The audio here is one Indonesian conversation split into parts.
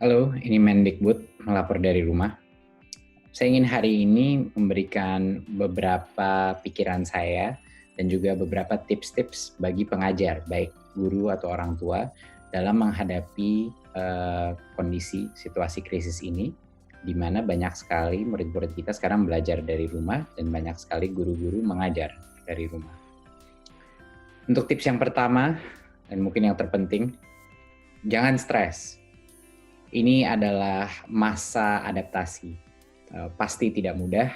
Halo, ini Mendikbud melapor dari rumah. Saya ingin hari ini memberikan beberapa pikiran saya dan juga beberapa tips-tips bagi pengajar, baik guru atau orang tua, dalam menghadapi kondisi situasi krisis ini, di mana banyak sekali murid-murid kita sekarang belajar dari rumah dan banyak sekali guru-guru mengajar dari rumah. Untuk tips yang pertama, dan mungkin yang terpenting, jangan stres. Ini adalah masa adaptasi. Pasti tidak mudah,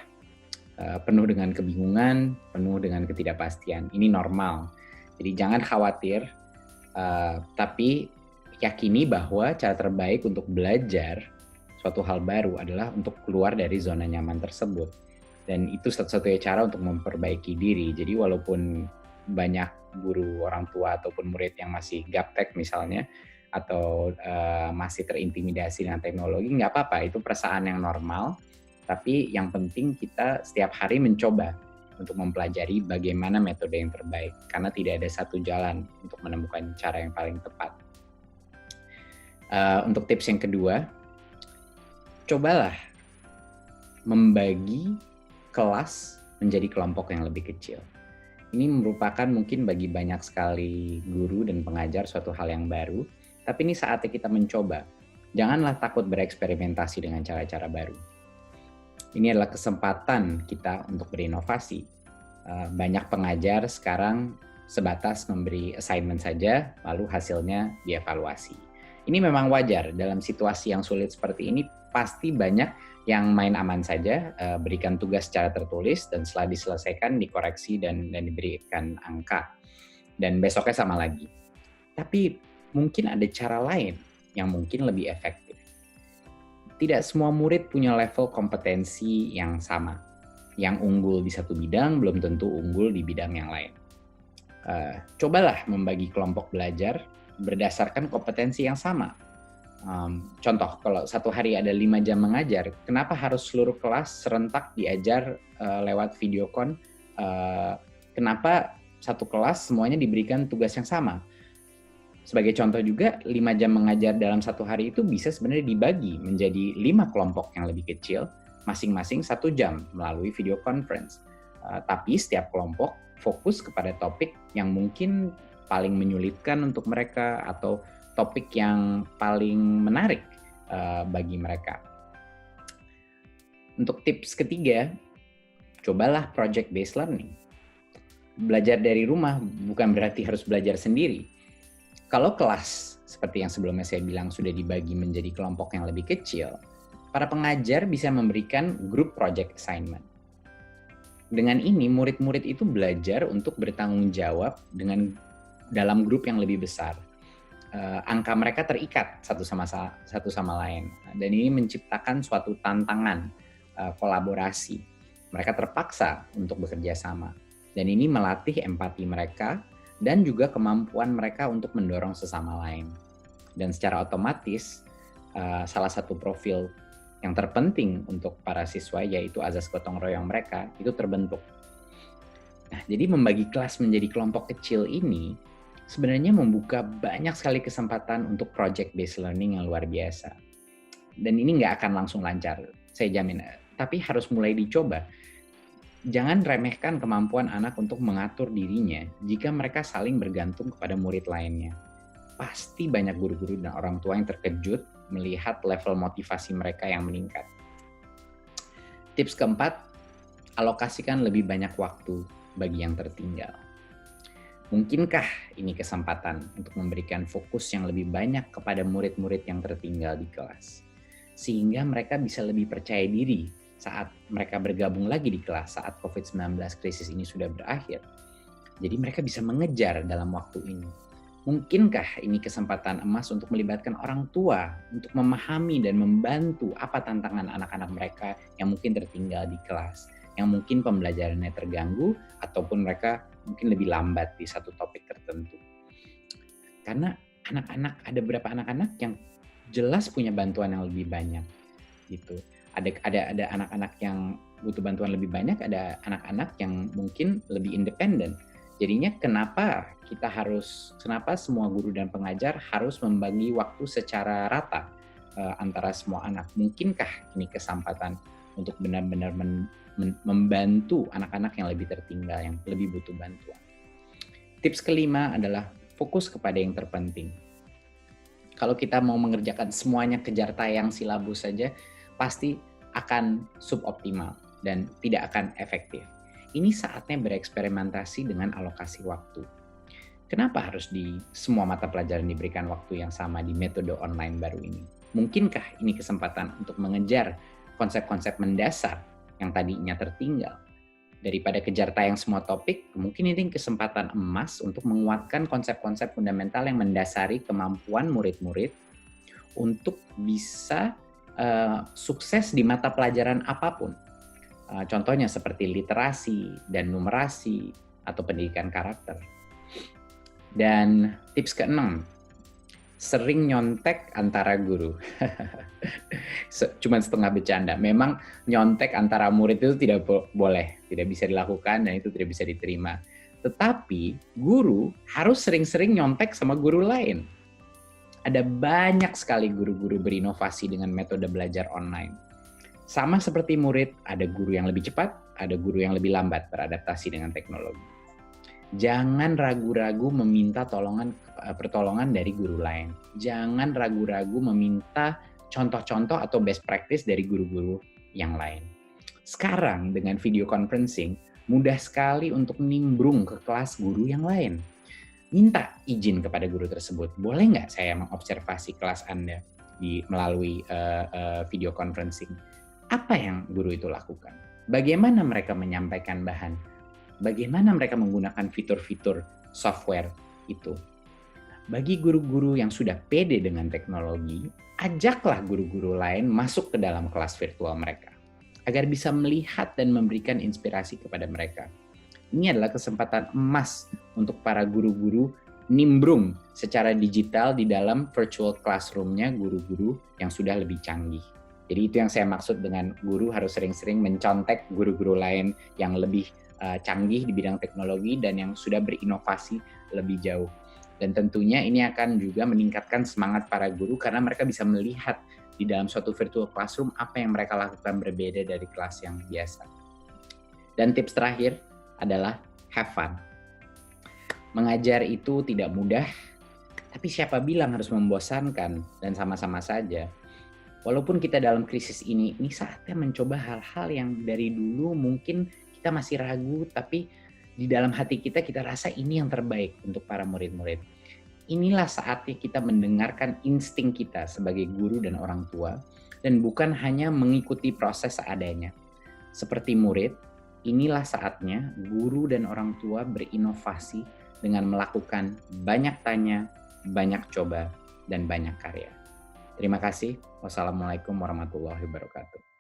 penuh dengan kebingungan, penuh dengan ketidakpastian. Ini normal. Jadi jangan khawatir, tapi yakini bahwa cara terbaik untuk belajar suatu hal baru adalah untuk keluar dari zona nyaman tersebut. Dan itu satu-satunya cara untuk memperbaiki diri. Jadi walaupun banyak guru, orang tua, ataupun murid yang masih gaptek misalnya, atau masih terintimidasi dengan teknologi, nggak apa-apa, itu perasaan yang normal. Tapi yang penting kita setiap hari mencoba untuk mempelajari bagaimana metode yang terbaik, karena tidak ada satu jalan untuk menemukan cara yang paling tepat. Untuk tips yang kedua, cobalah membagi kelas menjadi kelompok yang lebih kecil. Ini merupakan mungkin bagi banyak sekali guru dan pengajar suatu hal yang baru, tapi ini saatnya kita mencoba. Janganlah takut bereksperimentasi dengan cara-cara baru. Ini adalah kesempatan kita untuk berinovasi. Banyak pengajar sekarang sebatas memberi assignment saja, lalu hasilnya dievaluasi. Ini memang wajar, dalam situasi yang sulit seperti ini pasti banyak yang main aman saja, berikan tugas secara tertulis dan setelah diselesaikan dikoreksi dan diberikan angka. Dan besoknya sama lagi. Tapi mungkin ada cara lain yang mungkin lebih efektif. Tidak semua murid punya level kompetensi yang sama. Yang unggul di satu bidang belum tentu unggul di bidang yang lain. Cobalah membagi kelompok belajar berdasarkan kompetensi yang sama. Contoh, kalau satu hari ada 5 jam mengajar, kenapa harus seluruh kelas serentak diajar lewat videocon? Kenapa satu kelas semuanya diberikan tugas yang sama? Sebagai contoh juga, 5 jam mengajar dalam satu hari itu bisa sebenarnya dibagi menjadi 5 kelompok yang lebih kecil, masing-masing 1 jam melalui video conference. Tapi setiap kelompok fokus kepada topik yang mungkin paling menyulitkan untuk mereka atau topik yang paling menarik bagi mereka. Untuk tips ketiga, cobalah project based learning. Belajar dari rumah bukan berarti harus belajar sendiri. Kalau kelas, seperti yang sebelumnya saya bilang, sudah dibagi menjadi kelompok yang lebih kecil, para pengajar bisa memberikan group project assignment. Dengan ini, murid-murid itu belajar untuk bertanggung jawab dalam grup yang lebih besar. Angka mereka terikat satu sama lain. Dan ini menciptakan suatu tantangan kolaborasi. Mereka terpaksa untuk bekerja sama. Dan ini melatih empati mereka dan juga kemampuan mereka untuk mendorong sesama lain. Dan secara otomatis, salah satu profil yang terpenting untuk para siswa, yaitu azas gotong royong mereka, itu terbentuk. Nah, jadi membagi kelas menjadi kelompok kecil ini sebenarnya membuka banyak sekali kesempatan untuk project based learning yang luar biasa. Dan ini nggak akan langsung lancar, saya jamin. Tapi harus mulai dicoba. Jangan remehkan kemampuan anak untuk mengatur dirinya jika mereka saling bergantung kepada murid lainnya. Pasti banyak guru-guru dan orang tua yang terkejut melihat level motivasi mereka yang meningkat. Tips keempat, alokasikan lebih banyak waktu bagi yang tertinggal. Mungkinkah ini kesempatan untuk memberikan fokus yang lebih banyak kepada murid-murid yang tertinggal di kelas, sehingga mereka bisa lebih percaya diri saat mereka bergabung lagi di kelas saat COVID-19 krisis ini sudah berakhir. Jadi mereka bisa mengejar dalam waktu ini. Mungkinkah ini kesempatan emas untuk melibatkan orang tua untuk memahami dan membantu apa tantangan anak-anak mereka yang mungkin tertinggal di kelas, yang mungkin pembelajarannya terganggu ataupun mereka mungkin lebih lambat di satu topik tertentu. Karena ada beberapa anak-anak yang jelas punya bantuan yang lebih banyak gitu. Ada anak-anak yang butuh bantuan lebih banyak, ada anak-anak yang mungkin lebih independen. Jadinya kenapa semua guru dan pengajar harus membagi waktu secara rata? antara semua anak. Mungkinkah ini kesempatan untuk benar-benar membantu anak-anak yang lebih tertinggal, yang lebih butuh bantuan? Tips kelima adalah fokus kepada yang terpenting. Kalau kita mau mengerjakan semuanya kejar tayang silabus saja, pasti akan suboptimal dan tidak akan efektif. Ini saatnya bereksperimentasi dengan alokasi waktu. Kenapa harus di semua mata pelajaran diberikan waktu yang sama di metode online baru ini? Mungkinkah ini kesempatan untuk mengejar konsep-konsep mendasar yang tadinya tertinggal? Daripada kejar tayang semua topik, mungkin ini kesempatan emas untuk menguatkan konsep-konsep fundamental yang mendasari kemampuan murid-murid untuk bisa sukses di mata pelajaran apapun. Contohnya seperti literasi dan numerasi atau pendidikan karakter. Dan tips keenam, sering nyontek antara guru. Cuman setengah bercanda. Memang nyontek antara murid itu tidak boleh, tidak bisa dilakukan dan itu tidak bisa diterima. Tetapi guru harus sering-sering nyontek sama guru lain. Ada banyak sekali guru-guru berinovasi dengan metode belajar online. Sama seperti murid, ada guru yang lebih cepat, ada guru yang lebih lambat beradaptasi dengan teknologi. Jangan ragu-ragu meminta pertolongan dari guru lain. Jangan ragu-ragu meminta contoh-contoh atau best practice dari guru-guru yang lain. Sekarang dengan video conferencing, mudah sekali untuk nimbrung ke kelas guru yang lain. Minta izin kepada guru tersebut. Boleh nggak saya mengobservasi kelas Anda melalui video conferencing? Apa yang guru itu lakukan? Bagaimana mereka menyampaikan bahan? Bagaimana mereka menggunakan fitur-fitur software itu? Bagi guru-guru yang sudah pede dengan teknologi, ajaklah guru-guru lain masuk ke dalam kelas virtual mereka, agar bisa melihat dan memberikan inspirasi kepada mereka. Ini adalah kesempatan emas untuk para guru-guru nimbrung secara digital di dalam virtual classroom-nya guru-guru yang sudah lebih canggih. Jadi itu yang saya maksud dengan guru harus sering-sering mencontek guru-guru lain yang lebih canggih di bidang teknologi dan yang sudah berinovasi lebih jauh. Dan tentunya ini akan juga meningkatkan semangat para guru karena mereka bisa melihat di dalam suatu virtual classroom apa yang mereka lakukan berbeda dari kelas yang biasa. Dan tips terakhir adalah have fun. Mengajar itu tidak mudah, tapi siapa bilang harus membosankan dan sama-sama saja. Walaupun kita dalam krisis ini saatnya mencoba hal-hal yang dari dulu mungkin kita masih ragu, tapi di dalam hati kita rasa ini yang terbaik untuk para murid-murid. Inilah saatnya kita mendengarkan insting kita sebagai guru dan orang tua, dan bukan hanya mengikuti proses seadanya. Seperti murid, inilah saatnya guru dan orang tua berinovasi dengan melakukan banyak tanya, banyak coba, dan banyak karya. Terima kasih. Wassalamualaikum warahmatullahi wabarakatuh.